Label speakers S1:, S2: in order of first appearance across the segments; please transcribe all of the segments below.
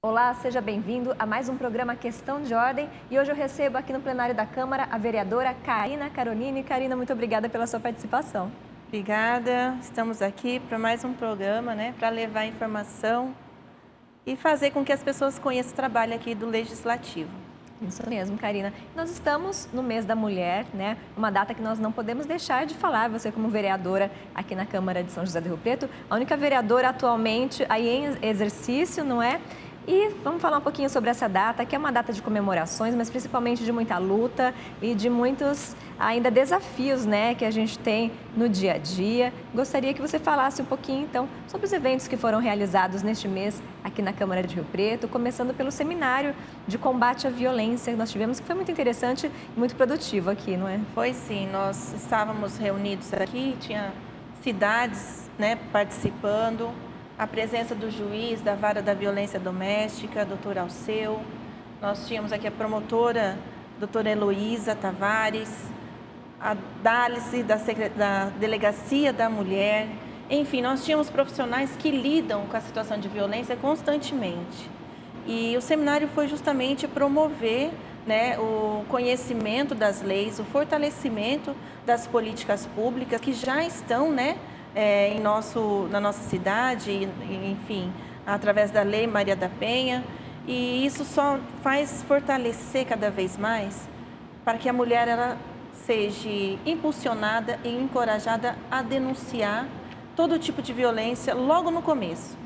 S1: Olá, seja bem-vindo a mais um programa Questão de Ordem e hoje eu recebo aqui no plenário da Câmara a vereadora Karina Caronini. Karina, muito obrigada pela sua participação.
S2: Obrigada, estamos aqui para mais um programa, para levar informação e fazer com que as pessoas conheçam o trabalho aqui do Legislativo.
S1: Isso mesmo, Karina. Nós estamos no mês da mulher, uma data que nós não podemos deixar de falar. Você como vereadora aqui na Câmara de São José do Rio Preto, a única vereadora atualmente aí em exercício, não é? E vamos falar um pouquinho sobre essa data, que é uma data de comemorações, mas principalmente de muita luta e de muitos ainda desafios, que a gente tem no dia a dia. Gostaria que você falasse um pouquinho, então, sobre os eventos que foram realizados neste mês aqui na Câmara de Rio Preto, começando pelo seminário de combate à violência que nós tivemos, que foi muito interessante e muito produtivo aqui, não é?
S2: Foi sim, nós estávamos reunidos aqui, tinha cidades, participando. A presença do juiz da Vara da Violência Doméstica, doutor Alceu. Nós tínhamos aqui a promotora, doutora Heloísa Tavares, a Dálice da Delegacia da Mulher. Enfim, nós tínhamos profissionais que lidam com a situação de violência constantemente. E o seminário foi justamente promover o conhecimento das leis, o fortalecimento das políticas públicas que já estão, na nossa cidade, enfim, através da Lei Maria da Penha, e isso só faz fortalecer cada vez mais para que a mulher ela seja impulsionada e encorajada a denunciar todo tipo de violência logo no começo,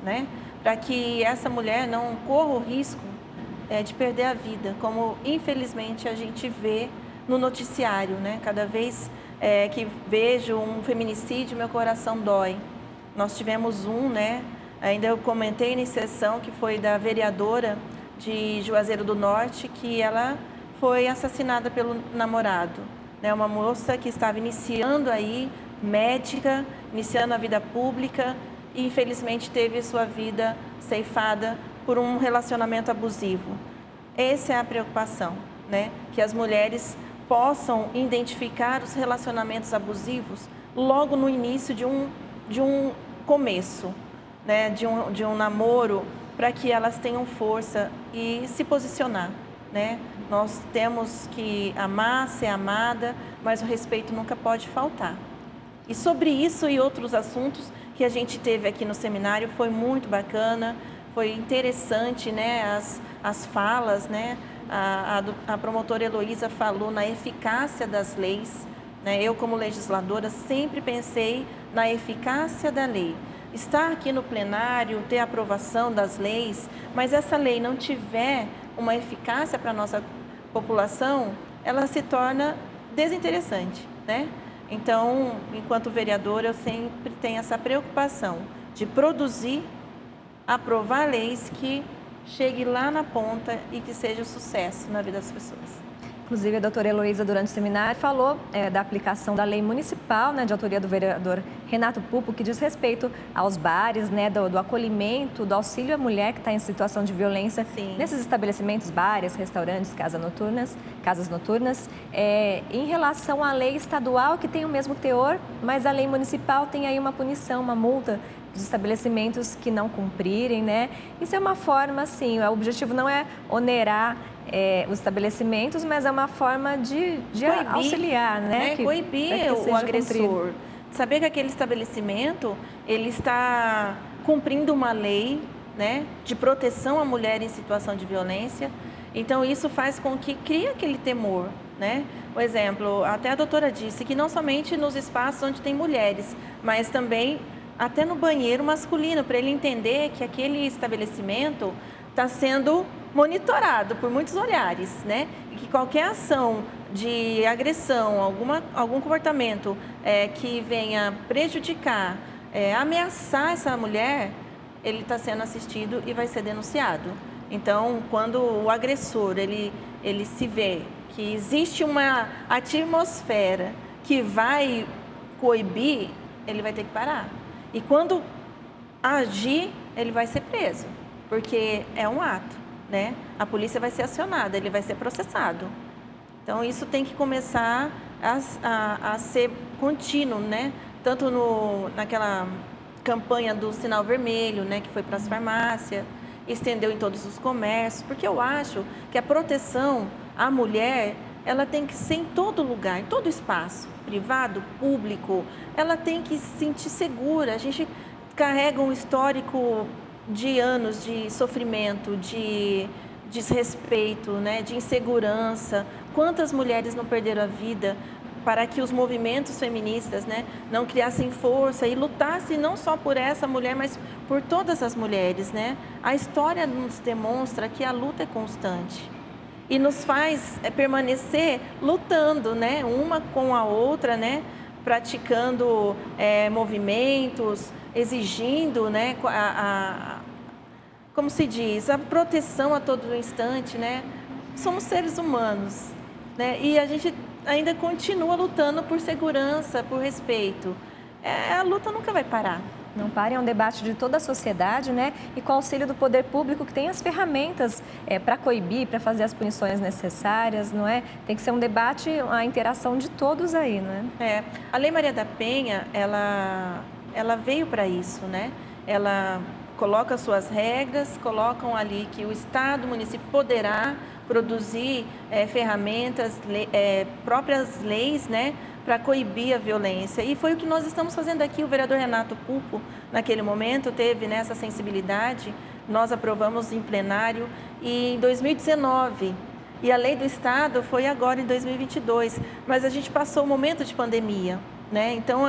S2: para que essa mulher não corra o risco de perder a vida, como infelizmente a gente vê no noticiário, cada vez que vejo um feminicídio, meu coração dói. Nós tivemos ainda eu comentei em sessão, que foi da vereadora de Juazeiro do Norte, que ela foi assassinada pelo namorado. Uma moça que estava iniciando aí, médica, iniciando a vida pública e infelizmente teve sua vida ceifada por um relacionamento abusivo. Essa é a preocupação, que as mulheres possam identificar os relacionamentos abusivos logo no início de um começo, de um namoro, para que elas tenham força e se posicionar. Nós temos que amar, ser amada, mas o respeito nunca pode faltar. E sobre isso e outros assuntos que a gente teve aqui no seminário, foi muito bacana, foi interessante, as falas, A promotora Heloísa falou na eficácia das leis. Eu, como legisladora, sempre pensei na eficácia da lei. Estar aqui no plenário, ter a aprovação das leis, mas essa lei não tiver uma eficácia para a nossa população, ela se torna desinteressante, Então, enquanto vereadora, eu sempre tenho essa preocupação de produzir, aprovar leis que chegue lá na ponta e que seja um sucesso na vida das pessoas.
S1: Inclusive, a doutora Heloísa, durante o seminário, falou da aplicação da lei municipal, de autoria do vereador Renato Pupo, que diz respeito aos bares, do acolhimento, do auxílio à mulher que está em situação de violência. Sim. Nesses estabelecimentos, bares, restaurantes, casas noturnas. Em relação à lei estadual, que tem o mesmo teor, mas a lei municipal tem aí uma punição, uma multa dos estabelecimentos que não cumprirem, Isso é uma forma, sim, o objetivo não é onerar os estabelecimentos, mas é uma forma de auxiliar,
S2: Coibir o agressor. Cumprido. Saber que aquele estabelecimento, ele está cumprindo uma lei, de proteção à mulher em situação de violência. Então, isso faz com que crie aquele temor, Por exemplo, até a doutora disse que não somente nos espaços onde tem mulheres, mas também até no banheiro masculino, para ele entender que aquele estabelecimento está sendo monitorado por muitos olhares, E que qualquer ação de agressão, algum comportamento que venha prejudicar, ameaçar essa mulher, ele está sendo assistido e vai ser denunciado. Então, quando o agressor ele se vê que existe uma atmosfera que vai coibir, ele vai ter que parar. E quando agir, ele vai ser preso, porque é um ato, A polícia vai ser acionada, ele vai ser processado. Então, isso tem que começar a ser contínuo, Tanto naquela campanha do sinal vermelho, que foi para as farmácias. estendeu em todos os comércios, porque eu acho que a proteção à mulher, ela tem que ser em todo lugar, em todo espaço, privado, público, ela tem que se sentir segura. A gente carrega um histórico de anos de sofrimento, de desrespeito, né, de insegurança. Quantas mulheres não perderam a vida para que os movimentos feministas, né, não criassem força e lutassem não só por essa mulher, mas por todas as mulheres, né? A história nos demonstra que a luta é constante e nos faz permanecer lutando, né, uma com a outra, né, praticando movimentos, exigindo, né, como se diz, a proteção a todo instante, né? Somos seres humanos, né? E a gente ainda continua lutando por segurança, por respeito. A luta nunca vai parar.
S1: Não pare, é um debate de toda a sociedade, né? E com o auxílio do poder público, que tem as ferramentas para coibir, para fazer as punições necessárias, não é? Tem que ser um debate, a interação de todos aí, não é?
S2: A Lei Maria da Penha, ela veio para isso, né? Ela coloca suas regras, colocam ali que o Estado, o município poderá produzir ferramentas, próprias leis, né, para coibir a violência. E foi o que nós estamos fazendo aqui. O vereador Renato Pupo, naquele momento, teve essa sensibilidade. Nós aprovamos em plenário e em 2019. E a lei do Estado foi agora em 2022. Mas a gente passou um momento de pandemia, né? Então,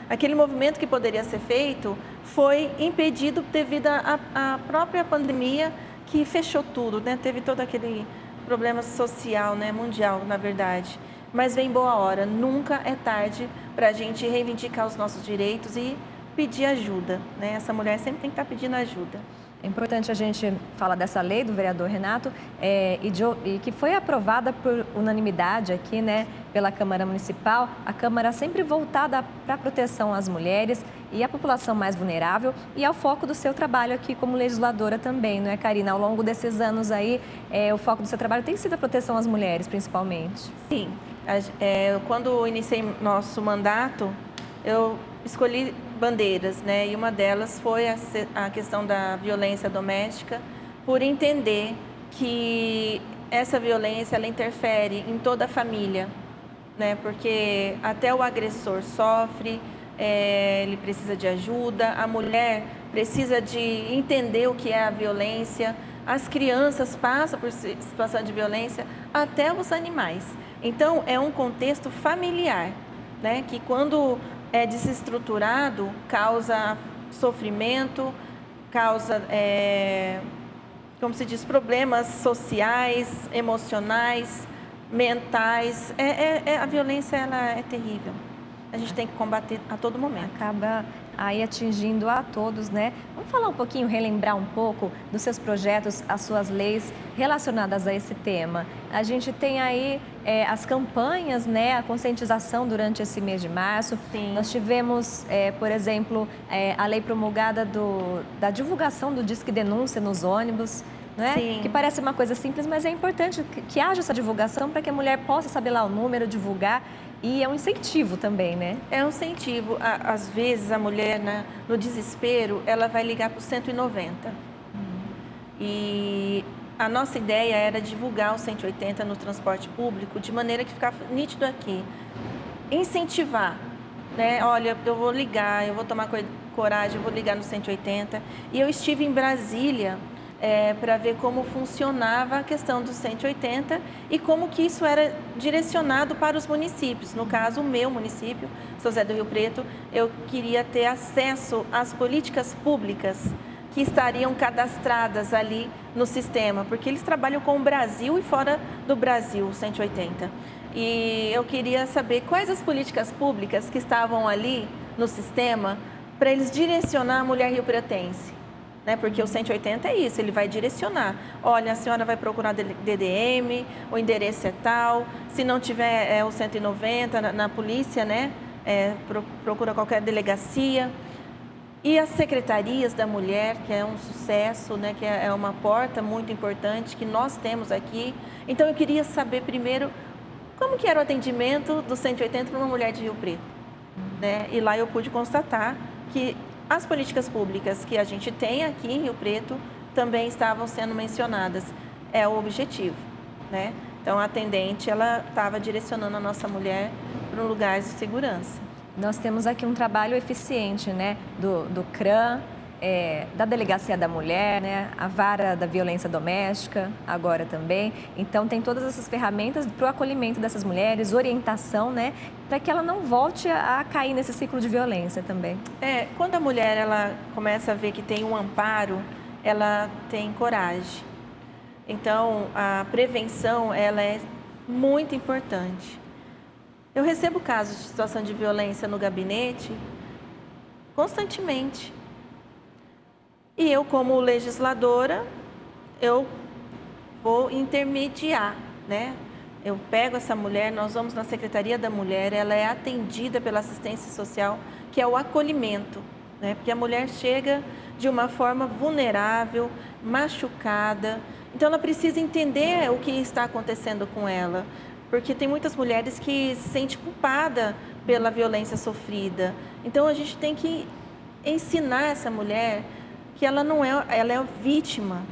S2: aquele movimento que poderia ser feito foi impedido devido à própria pandemia, que fechou tudo, né? Teve todo aquele problema social, né? Mundial, na verdade. Mas vem boa hora, nunca é tarde para a gente reivindicar os nossos direitos e pedir ajuda, né? Essa mulher sempre tem que estar pedindo ajuda.
S1: É importante a gente falar dessa lei do vereador Renato e que foi aprovada por unanimidade aqui, né, pela Câmara Municipal. A Câmara sempre voltada para a proteção às mulheres e à população mais vulnerável e ao foco do seu trabalho aqui como legisladora também, não é, Karina? Ao longo desses anos aí, o foco do seu trabalho tem sido a proteção às mulheres, principalmente.
S2: Sim. Quando iniciei nosso mandato, eu escolhi bandeiras, né? E uma delas foi a questão da violência doméstica, por entender que essa violência ela interfere em toda a família, né? Porque até o agressor sofre, ele precisa de ajuda, a mulher precisa de entender o que é a violência, as crianças passam por situação de violência, até os animais. Então, é um contexto familiar, né? Que quando é desestruturado, causa sofrimento, causa, como se diz, problemas sociais, emocionais, mentais. A violência ela é terrível. A gente tem que combater a todo momento.
S1: Acaba aí atingindo a todos, né? Vamos falar um pouquinho, relembrar um pouco dos seus projetos, as suas leis relacionadas a esse tema. A gente tem aí as campanhas, né? A conscientização durante esse mês de março.
S2: Sim.
S1: Nós tivemos, por exemplo, a lei promulgada da divulgação do Disque Denúncia nos ônibus. Não é?
S2: Sim.
S1: Que parece uma coisa simples, mas é importante que haja essa divulgação para que a mulher possa saber lá o número, divulgar. E é um incentivo também, né?
S2: É um incentivo. Às vezes, a mulher, né, no desespero, ela vai ligar para o 190. E a nossa ideia era divulgar o 180 no transporte público, de maneira que ficasse nítido aqui. Incentivar, né? Olha, eu vou ligar, eu vou tomar coragem, eu vou ligar no 180. E eu estive em Brasília para ver como funcionava a questão do 180 e como que isso era direcionado para os municípios. No caso, o meu município, São José do Rio Preto, eu queria ter acesso às políticas públicas que estariam cadastradas ali no sistema, porque eles trabalham com o Brasil e fora do Brasil, o 180. E eu queria saber quais as políticas públicas que estavam ali no sistema para eles direcionar a mulher riopretense. Né? Porque o 180 é isso, ele vai direcionar. Olha, a senhora vai procurar DDM, o endereço é tal. Se não tiver o 190 na polícia, né? Procura qualquer delegacia. E as secretarias da mulher, que é um sucesso, né? Que é uma porta muito importante que nós temos aqui. Então, eu queria saber primeiro como que era o atendimento do 180 para uma mulher de Rio Preto. Né? E lá eu pude constatar que as políticas públicas que a gente tem aqui em Rio Preto também estavam sendo mencionadas. É o objetivo, né? Então, a atendente, ela estava direcionando a nossa mulher para um lugar de segurança.
S1: Nós temos aqui um trabalho eficiente, né, do CRAM, da Delegacia da Mulher, né, a Vara da Violência Doméstica, agora também. Então, tem todas essas ferramentas para o acolhimento dessas mulheres, orientação, né, para que ela não volte a cair nesse ciclo de violência também.
S2: Quando a mulher ela começa a ver que tem um amparo, ela tem coragem. Então, a prevenção ela é muito importante. Eu recebo casos de situação de violência no gabinete constantemente. E eu, como legisladora, eu vou intermediar, né? Eu pego essa mulher, nós vamos na Secretaria da Mulher, ela é atendida pela assistência social, que é o acolhimento, né? Porque a mulher chega de uma forma vulnerável, machucada, então ela precisa entender o que está acontecendo com ela, porque tem muitas mulheres que se sentem culpadas pela violência sofrida. Então a gente tem que ensinar essa mulher que ela não é, ela é vítima,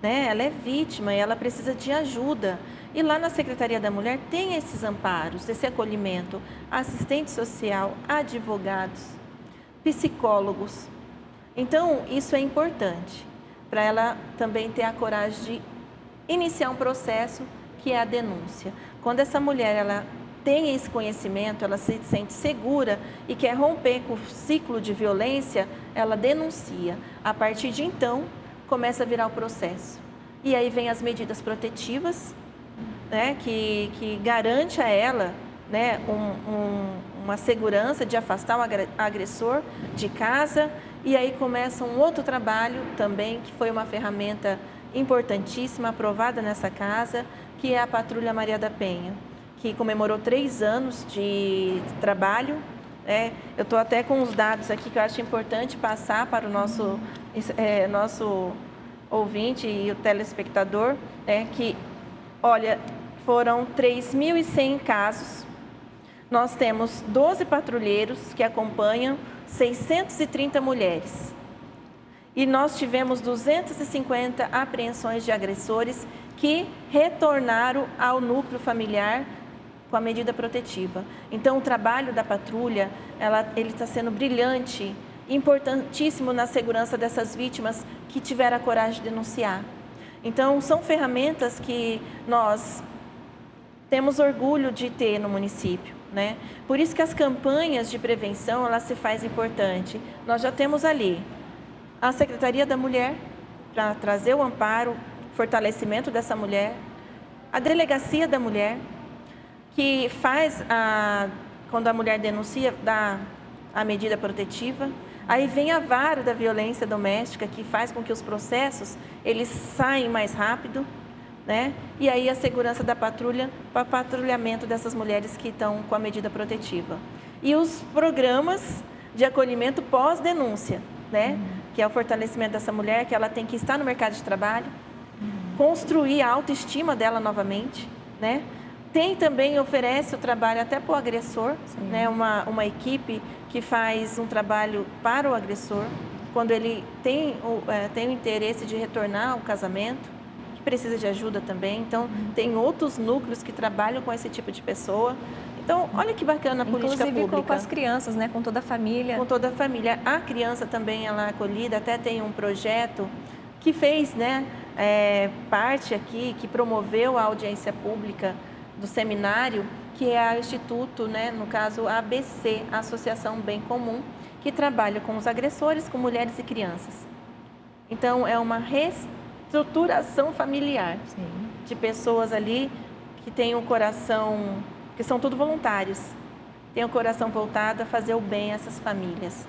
S2: né? Ela é vítima e ela precisa de ajuda. E lá na Secretaria da Mulher tem esses amparos, esse acolhimento, assistente social, advogados, psicólogos. Então, isso é importante para ela também ter a coragem de iniciar um processo que é a denúncia. Quando essa mulher ela tem esse conhecimento, ela se sente segura e quer romper com o ciclo de violência, ela denuncia. A partir de então, começa a virar o processo. E aí vem as medidas protetivas, né, que garante a ela, né, uma segurança de afastar o agressor de casa. E aí começa um outro trabalho também, que foi uma ferramenta importantíssima, aprovada nessa casa, que é a Patrulha Maria da Penha, que comemorou 3 anos de trabalho. Eu estou até com os dados aqui que eu acho importante passar para o nosso ouvinte e o telespectador, que, olha, foram 3.100 casos, nós temos 12 patrulheiros que acompanham 630 mulheres. E nós tivemos 250 apreensões de agressores que retornaram ao núcleo familiar com a medida protetiva. Então, o trabalho da patrulha, ele está sendo brilhante, importantíssimo na segurança dessas vítimas que tiveram a coragem de denunciar. Então, são ferramentas que nós temos orgulho de ter no município, né? Por isso que as campanhas de prevenção, elas se fazem importante. Nós já temos ali a Secretaria da Mulher, para trazer o amparo, fortalecimento dessa mulher, a Delegacia da Mulher, que faz, quando a mulher denuncia, dá a medida protetiva. Aí vem a Vara da Violência Doméstica, que faz com que os processos eles saem mais rápido, né? E aí a segurança da patrulha para patrulhamento dessas mulheres que estão com a medida protetiva. E os programas de acolhimento pós-denúncia, né? Que é o fortalecimento dessa mulher, que ela tem que estar no mercado de trabalho, construir a autoestima dela novamente, né? Tem também, oferece o trabalho até para o agressor, né? Uma equipe que faz um trabalho para o agressor, quando ele tem o interesse de retornar ao casamento, que precisa de ajuda também. Então, tem outros núcleos que trabalham com esse tipo de pessoa. Então, olha que bacana a política pública.
S1: Inclusive com as crianças, né? Com toda a família.
S2: Com toda a família. A criança também, ela é acolhida, até tem um projeto que fez, né, parte aqui, que promoveu a audiência pública do seminário, que é o Instituto, né, no caso a ABC, a Associação Bem Comum, que trabalha com os agressores, com mulheres e crianças. Então, é uma reestruturação familiar. Sim. De pessoas ali que têm um coração, que são tudo voluntários, têm o coração voltado a fazer o bem a essas famílias.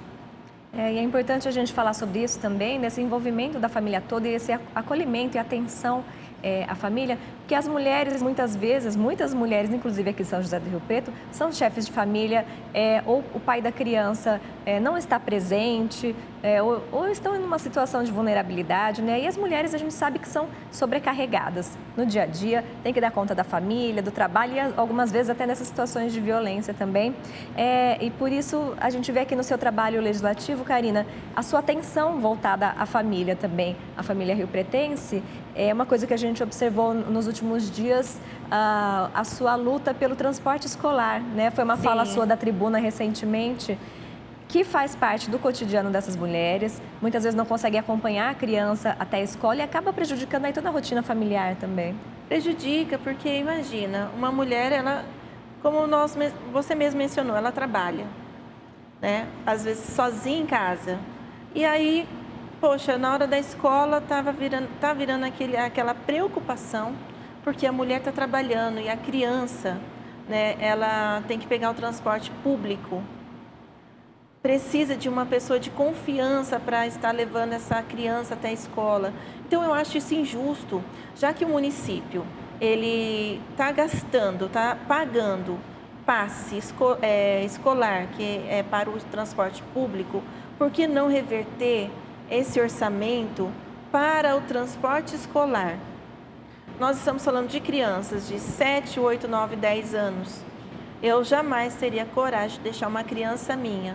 S1: E é importante a gente falar sobre isso também, nesse envolvimento da família toda e esse acolhimento e atenção à família, Porque as mulheres, muitas vezes, muitas mulheres, inclusive aqui em São José do Rio Preto, são chefes de família, ou o pai da criança não está presente, ou estão em uma situação de vulnerabilidade, né? E as mulheres, a gente sabe que são sobrecarregadas no dia a dia, tem que dar conta da família, do trabalho e algumas vezes até nessas situações de violência também. E por isso, a gente vê aqui no seu trabalho legislativo, Karina, a sua atenção voltada à família também, à família riopretense. É uma coisa que a gente observou nos últimos dias, a sua luta pelo transporte escolar, né? Foi uma fala sua da tribuna recentemente, que faz parte do cotidiano dessas mulheres. Muitas vezes não consegue acompanhar a criança até a escola e acaba prejudicando aí toda a rotina familiar também.
S2: Prejudica, porque imagina, uma mulher, ela, como você mesmo mencionou, ela trabalha, né? Às vezes sozinha em casa. E aí, poxa, na hora da escola tá virando aquela preocupação, porque a mulher está trabalhando e a criança, né, ela tem que pegar o transporte público. Precisa de uma pessoa de confiança para estar levando essa criança até a escola. Então, eu acho isso injusto, já que o município, ele está gastando, está pagando passe escolar, que é para o transporte público, por que não reverter esse orçamento para o transporte escolar? Nós estamos falando de crianças de 7, 8, 9, 10 anos. Eu jamais teria coragem de deixar uma criança minha,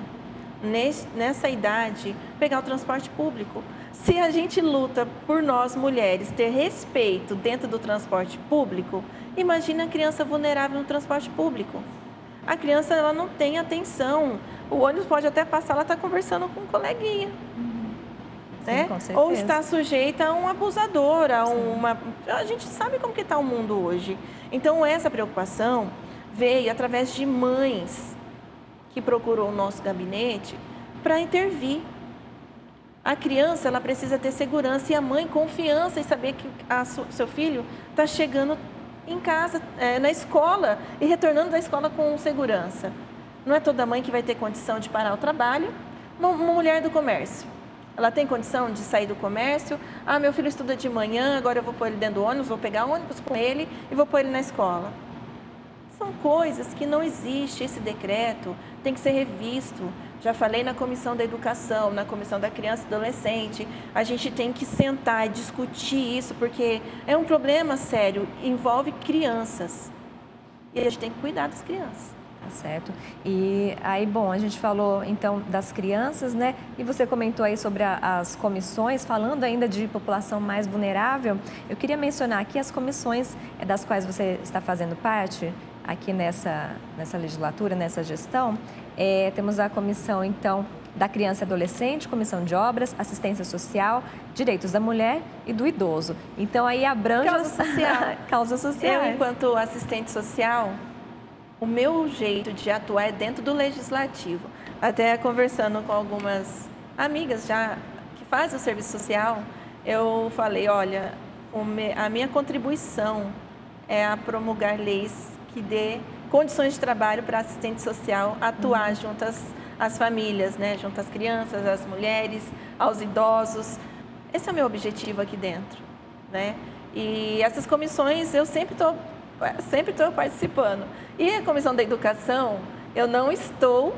S2: nessa idade, pegar o transporte público. Se a gente luta por nós mulheres ter respeito dentro do transporte público, imagina a criança vulnerável no transporte público. A criança, ela não tem atenção. O ônibus pode até passar, ela está conversando com um coleguinha. Né?
S1: Sim,
S2: ou está sujeita a um abusador, a gente sabe como que está o mundo hoje. Então, essa preocupação veio através de mães que procurou o nosso gabinete para intervir. A criança, ela precisa ter segurança e a mãe confiança em saber que seu filho está chegando em casa, na escola e retornando da escola com segurança. Não é toda mãe que vai ter condição de parar o trabalho. Uma mulher do comércio, ela tem condição de sair do comércio. Meu filho estuda de manhã, agora eu vou pôr ele dentro do ônibus, vou pegar o ônibus com ele e vou pôr ele na escola. São coisas que não existe. Esse decreto tem que ser revisto. Já falei na Comissão da Educação, na Comissão da Criança e Adolescente. A gente tem que sentar e discutir isso, porque é um problema sério, envolve crianças. E a gente tem que cuidar das crianças.
S1: Tá certo. E aí, bom, a gente falou então das crianças, né? E você comentou aí sobre as comissões, falando ainda de população mais vulnerável. Eu queria mencionar aqui as comissões das quais você está fazendo parte aqui nessa legislatura, nessa gestão. Temos a comissão, então, da criança e adolescente, comissão de obras, assistência social, direitos da mulher e do idoso. Então, aí abrange...
S2: Causa social.
S1: Causa social.
S2: Eu, enquanto assistente social, o meu jeito de atuar é dentro do legislativo. Até conversando com algumas amigas já que fazem o serviço social, eu falei, olha, a minha contribuição é a promulgar leis que dê condições de trabalho para assistente social atuar junto às famílias, né? Junto às crianças, às mulheres, aos idosos. Esse é o meu objetivo aqui dentro, né? E essas comissões eu sempre estou participando. E a Comissão da Educação, eu não estou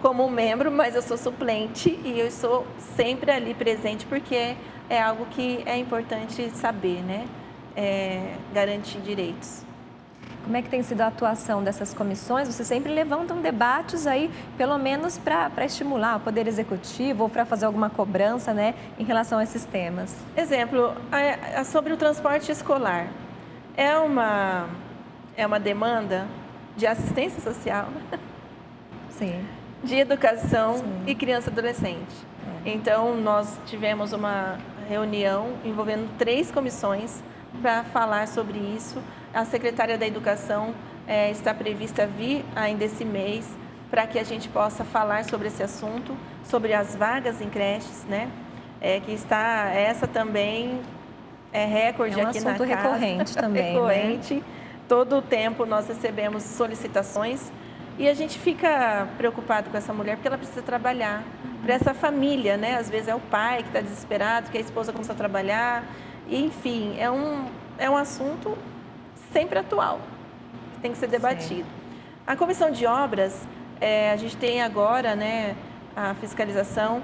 S2: como membro, mas eu sou suplente e eu estou sempre ali presente, porque é algo que é importante saber, né? Garantir direitos.
S1: Como é que tem sido a atuação dessas comissões? Vocês sempre levantam debates aí, pelo menos para estimular o Poder Executivo ou para fazer alguma cobrança, né, em relação a esses temas.
S2: Exemplo, sobre o transporte escolar. É uma demanda de assistência social,
S1: Sim.
S2: de educação
S1: Sim.
S2: e criança e adolescente. Então, nós tivemos uma reunião envolvendo 3 comissões para falar sobre isso. A secretária da Educação está prevista vir ainda esse mês para que a gente possa falar sobre esse assunto, sobre as vagas em creches, né? Essa também é recorde aqui na casa.
S1: É um assunto recorrente também,
S2: recorrente.
S1: Né?
S2: Todo o tempo nós recebemos solicitações e a gente fica preocupado com essa mulher porque ela precisa trabalhar. Para essa família, né? Às vezes é o pai que está desesperado, que a esposa começou a trabalhar. E, enfim, é um assunto sempre atual, que tem que ser debatido. A comissão de obras, a gente tem agora, né, a fiscalização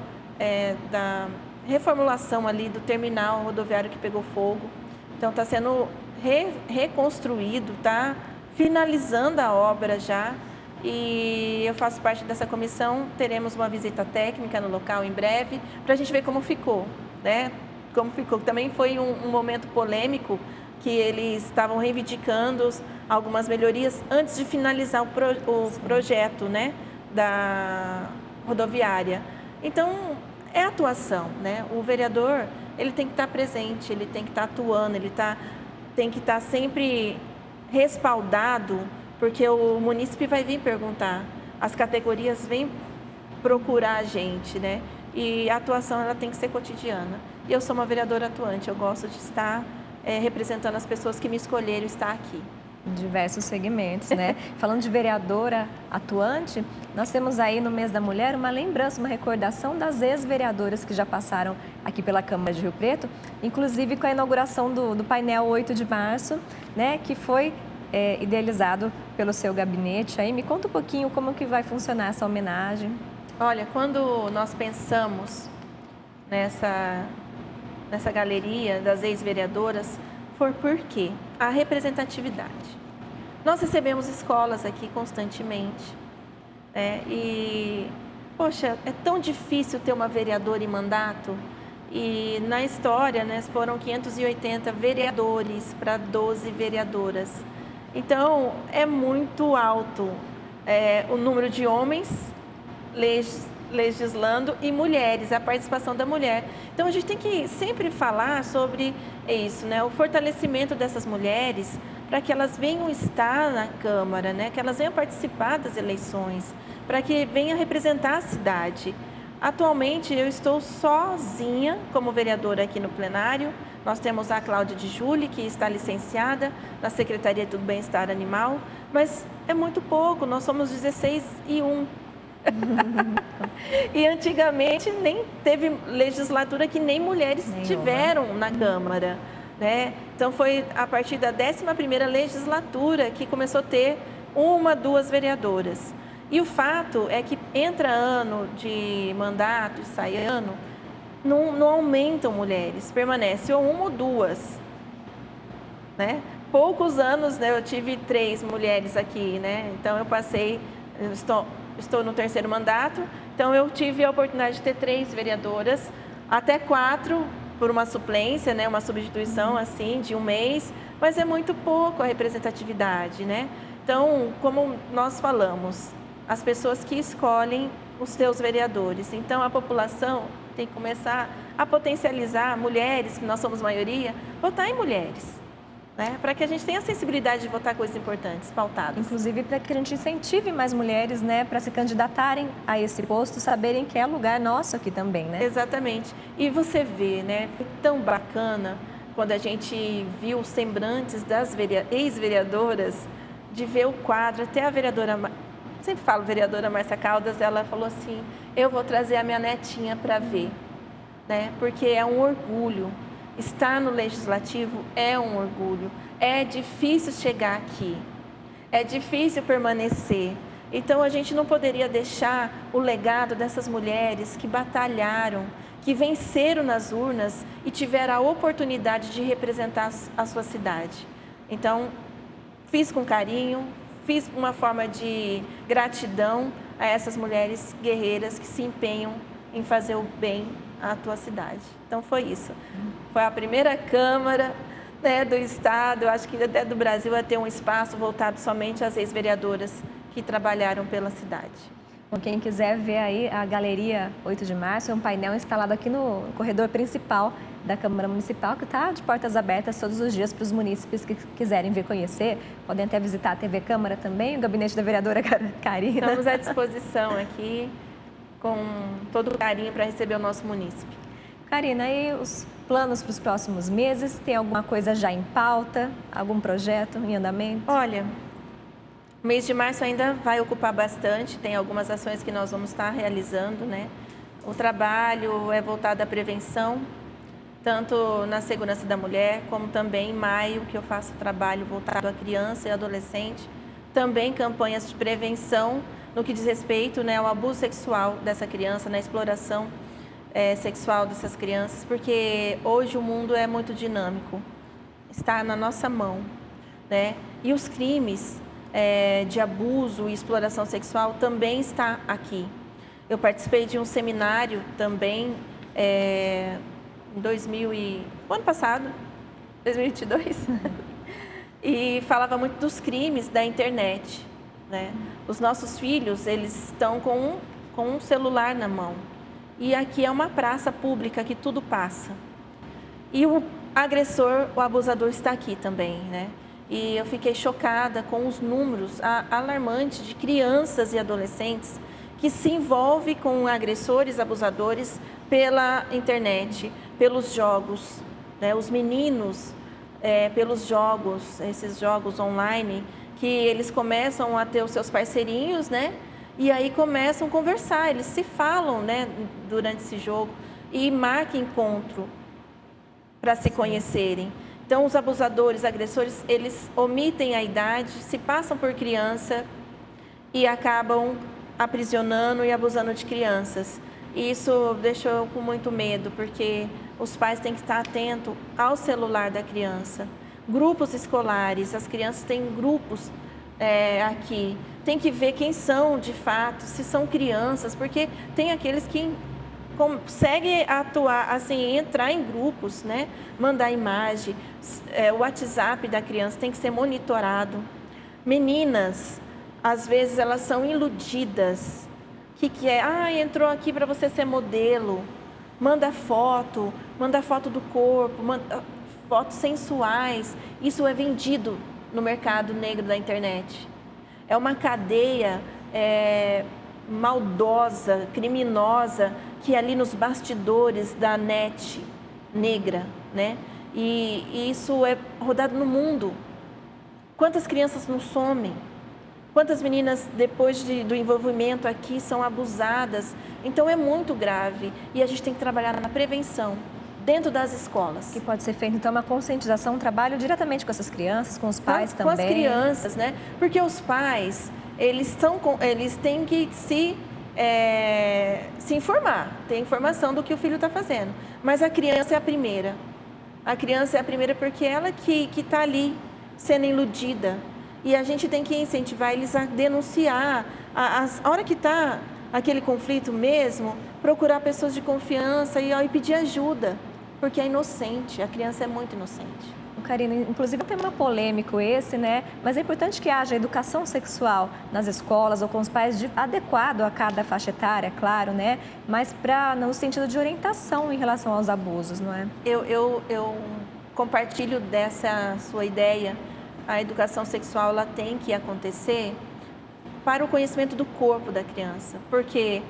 S2: da reformulação ali do terminal rodoviário que pegou fogo. Então está sendo reconstruído, está finalizando a obra já. E eu faço parte dessa comissão, teremos uma visita técnica no local em breve, para a gente ver como ficou, né? Como ficou. Também foi um momento polêmico, que eles estavam reivindicando algumas melhorias antes de finalizar o projeto, né, da rodoviária. Então, é atuação, né? O vereador, ele tem que estar presente, ele tem que estar atuando, tem que estar sempre respaldado, porque o munícipe vai vir perguntar, as categorias vêm procurar a gente, né? E a atuação, ela tem que ser cotidiana. E eu sou uma vereadora atuante, eu gosto de estar representando as pessoas que me escolheram estar aqui.
S1: Em diversos segmentos, né? Falando de vereadora atuante, nós temos aí no mês da mulher uma lembrança, uma recordação das ex-vereadoras que já passaram aqui pela Câmara de Rio Preto, inclusive com a inauguração do painel 8 de março, né? Que foi idealizado pelo seu gabinete. Aí me conta um pouquinho como que vai funcionar essa homenagem.
S2: Olha, quando nós pensamos nessa galeria das ex-vereadoras, foi por quê? A representatividade. Nós recebemos escolas aqui constantemente, e, poxa, é tão difícil ter uma vereadora em mandato, e na história, né, foram 580 vereadores para 12 vereadoras. Então, é muito alto o número de homens legislando e mulheres, a participação da mulher. Então, a gente tem que sempre falar sobre isso, né? O fortalecimento dessas mulheres para que elas venham estar na Câmara, né? Que elas venham participar das eleições, para que venham representar a cidade. Atualmente, eu estou sozinha como vereadora aqui no plenário. Nós temos a Cláudia de Júli, que está licenciada na Secretaria do Bem-Estar Animal, mas é muito pouco, nós somos 16 e 1. E antigamente nem teve legislatura que nem mulheres tiveram na Câmara, né? Então foi a partir da 11ª legislatura que começou a ter 1, 2 vereadoras. E o fato é que entra ano de mandato e sai ano, não aumentam mulheres, permanece ou 1 ou 2, né? Poucos anos, né, eu tive 3 mulheres aqui, né? Então eu estou no 3º mandato, então eu tive a oportunidade de ter 3 vereadoras, até 4 por uma suplência, né, uma substituição assim de um mês, mas é muito pouco a representatividade, né? Então, como nós falamos, as pessoas que escolhem os seus vereadores, então a população tem que começar a potencializar mulheres, que nós somos maioria, votar em mulheres, né? Para que a gente tenha a sensibilidade de votar coisas importantes, pautadas.
S1: Inclusive para que a gente incentive mais mulheres, né, para se candidatarem a esse posto, saberem que é lugar nosso aqui também, né?
S2: Exatamente. E você vê, né, foi tão bacana quando a gente viu os semblantes das ex-vereadoras, de ver o quadro, até a vereadora, sempre falo vereadora Márcia Caldas, ela falou assim, eu vou trazer a minha netinha para ver, né? Porque é um orgulho. Estar no Legislativo é um orgulho. É difícil chegar aqui. É difícil permanecer. Então, a gente não poderia deixar o legado dessas mulheres que batalharam, que venceram nas urnas e tiveram a oportunidade de representar a sua cidade. Então, fiz com carinho, fiz uma forma de gratidão a essas mulheres guerreiras que se empenham em fazer o bem à tua cidade. Então, foi isso. Foi a primeira Câmara, né, do Estado, eu acho que até do Brasil, a ter um espaço voltado somente às ex-vereadoras que trabalharam pela cidade.
S1: Bom, quem quiser ver aí a Galeria 8 de Março, é um painel instalado aqui no corredor principal da Câmara Municipal, que está de portas abertas todos os dias para os munícipes que quiserem vir conhecer. Podem até visitar a TV Câmara também, o gabinete da vereadora Karina.
S2: Estamos à disposição aqui, com todo o carinho para receber o nosso munícipe.
S1: Karina, e os planos para os próximos meses? Tem alguma coisa já em pauta? Algum projeto em andamento?
S2: Olha, o mês de março ainda vai ocupar bastante, tem algumas ações que nós vamos estar realizando, né? O trabalho é voltado à prevenção, tanto na segurança da mulher, como também em maio, que eu faço trabalho voltado à criança e adolescente, também campanhas de prevenção no que diz respeito, né, ao abuso sexual dessa criança, na exploração sexual dessas crianças, porque hoje o mundo é muito dinâmico, está na nossa mão, né? E os crimes de abuso e exploração sexual também está aqui. Eu participei de um seminário também em ano passado, 2022, e falava muito dos crimes da internet, né? Os nossos filhos, eles estão com um celular na mão. E aqui é uma praça pública que tudo passa. E o agressor, o abusador está aqui também, né? E eu fiquei chocada com os números alarmantes de crianças e adolescentes que se envolvem com agressores, abusadores pela internet, pelos jogos, né? Os meninos, pelos jogos, esses jogos online, que eles começam a ter os seus parceirinhos, né? E aí começam a conversar, eles se falam, né, durante esse jogo e marcam encontro para se conhecerem. Então, os abusadores, agressores, eles omitem a idade, se passam por criança e acabam aprisionando e abusando de crianças. E isso deixou eu com muito medo, porque os pais têm que estar atentos ao celular da criança. Grupos escolares, as crianças têm grupos aqui. Tem que ver quem são de fato, se são crianças, porque tem aqueles que conseguem atuar, assim, entrar em grupos, né? Mandar imagem. O WhatsApp da criança tem que ser monitorado. Meninas, às vezes elas são iludidas. O que é? Entrou aqui para você ser modelo. Manda foto do corpo, manda fotos sensuais. Isso é vendido no mercado negro da internet. É uma cadeia maldosa, criminosa, que é ali nos bastidores da net negra, né? E isso é rodado no mundo. Quantas crianças não somem? Quantas meninas, depois do envolvimento aqui, são abusadas? Então, é muito grave. E a gente tem que trabalhar na prevenção, dentro das escolas.
S1: Que pode ser feito, então, uma conscientização, um trabalho diretamente com essas crianças, com os pais também.
S2: Com as crianças, né? Porque os pais, eles têm que se informar, ter informação do que o filho está fazendo. Mas a criança é a primeira. A criança é a primeira porque ela que está ali sendo iludida. E a gente tem que incentivar eles a denunciar. A hora que está aquele conflito mesmo, procurar pessoas de confiança e pedir ajuda. Porque é inocente, a criança é muito inocente.
S1: Karina, inclusive é um tema polêmico esse, né? Mas é importante que haja educação sexual nas escolas ou com os pais adequado a cada faixa etária, claro, né? Mas no sentido de orientação em relação aos abusos, não é?
S2: Eu compartilho dessa sua ideia. A educação sexual ela tem que acontecer para o conhecimento do corpo da criança, porque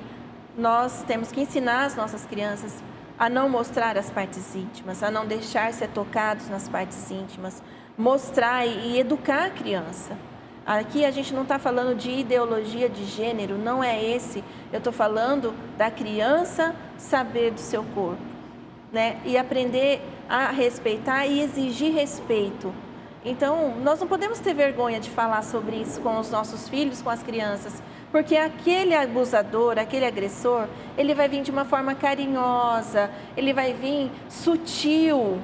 S2: nós temos que ensinar as nossas crianças a não mostrar as partes íntimas, a não deixar ser tocados nas partes íntimas, mostrar e educar a criança. Aqui a gente não está falando de ideologia de gênero, não é esse. Eu estou falando da criança saber do seu corpo, né? E aprender a respeitar e exigir respeito. Então, nós não podemos ter vergonha de falar sobre isso com os nossos filhos, com as crianças, porque aquele abusador, aquele agressor, ele vai vir de uma forma carinhosa, ele vai vir sutil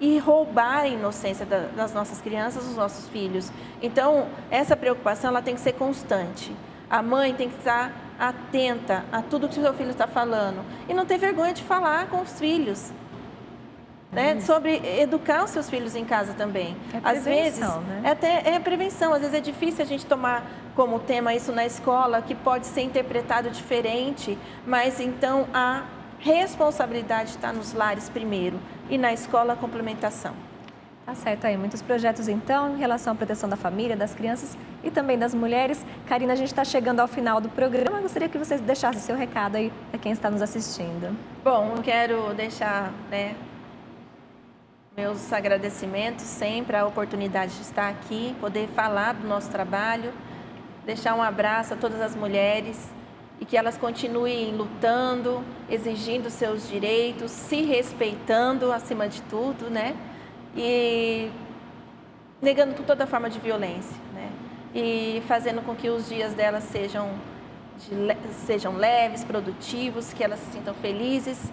S2: e roubar a inocência das nossas crianças, dos nossos filhos. Então, essa preocupação ela tem que ser constante. A mãe tem que estar atenta a tudo que o seu filho está falando e não ter vergonha de falar com os filhos. Né? Sobre educar os seus filhos em casa também.
S1: Às vezes, né?
S2: É prevenção. Às vezes é difícil a gente tomar como tema isso na escola, que pode ser interpretado diferente, mas então a responsabilidade está nos lares primeiro e na escola a complementação.
S1: Tá certo aí, muitos projetos então em relação à proteção da família, das crianças e também das mulheres. Karina, a gente está chegando ao final do programa, eu gostaria que você deixasse seu recado aí para quem está nos assistindo.
S2: Bom, eu quero deixar, meus agradecimentos sempre, a oportunidade de estar aqui, poder falar do nosso trabalho, deixar um abraço a todas as mulheres e que elas continuem lutando, exigindo seus direitos, se respeitando acima de tudo, né? E negando toda forma de violência, né? E fazendo com que os dias delas sejam leves, produtivos, que elas se sintam felizes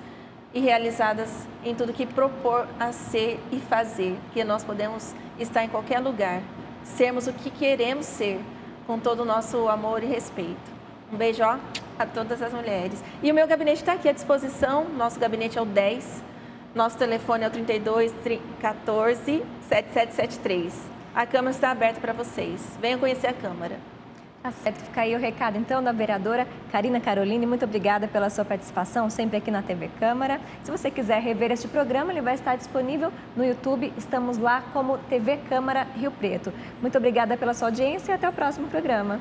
S2: e realizadas em tudo que propor a ser e fazer, que nós podemos estar em qualquer lugar, sermos o que queremos ser, com todo o nosso amor e respeito. Um beijo a todas as mulheres. E o meu gabinete está aqui à disposição, nosso gabinete é o 10, nosso telefone é o 32 14 7773. A Câmara está aberta para vocês. Venham conhecer a Câmara.
S1: Tá certo, fica aí o recado então da vereadora Karina Caroline. Muito obrigada pela sua participação, sempre aqui na TV Câmara. Se você quiser rever este programa, ele vai estar disponível no YouTube. Estamos lá como TV Câmara Rio Preto. Muito obrigada pela sua audiência e até o próximo programa.